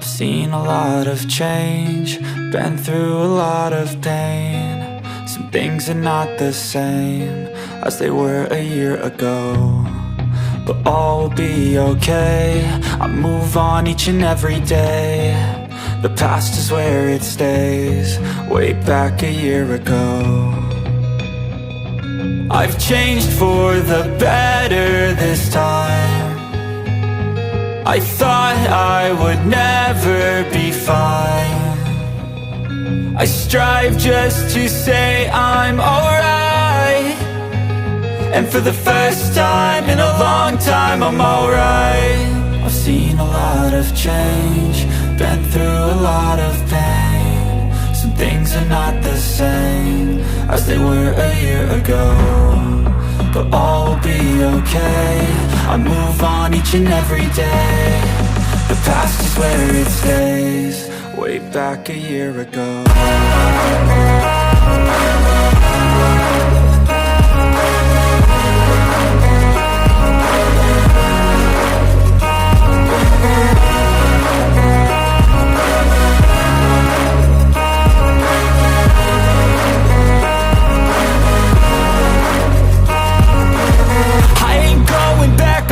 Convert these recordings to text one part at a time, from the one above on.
I've seen a lot of change, been through a lot of pain. Some things are not the same as they were a year ago, but all will be okay. I move on each and every day. The past is where it stays, way back a year ago. I've changed for the better this time. I thought I would never be fine. I strive just to say I'm alright, and for the first time in a long time I'm alright. I've seen a lot of change, been through a lot of pain. Some things are not the same as they were a year ago, but all will be okay. I move on each and every day. The past is where it stays, way back a year ago.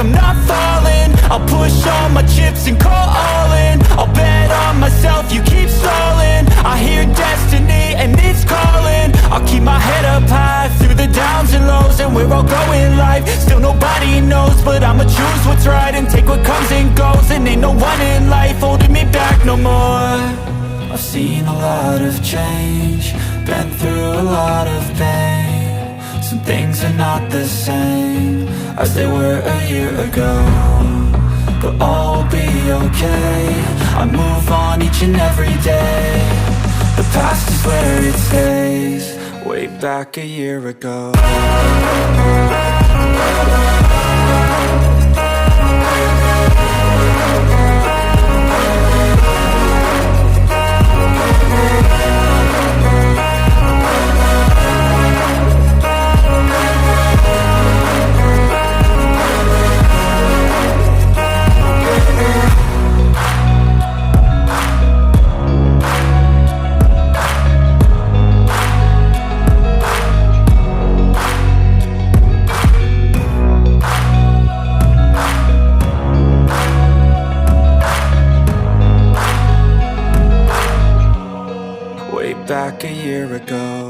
I'm not falling, I'll push all my chips and call all in. I'll bet on myself, you keep stalling. I hear destiny and it's calling. I'll keep my head up high through the downs and lows, and we're all going life. Still nobody knows, but I'ma choose what's right and take what comes and goes. And ain't no one in life holding me back no more. I've seen a lot of change, been through a lot of pain. Some things are not the same as they were a year ago, but all will be okay. I move on each and every day. The past is where it stays, way back a year ago. Back a year ago.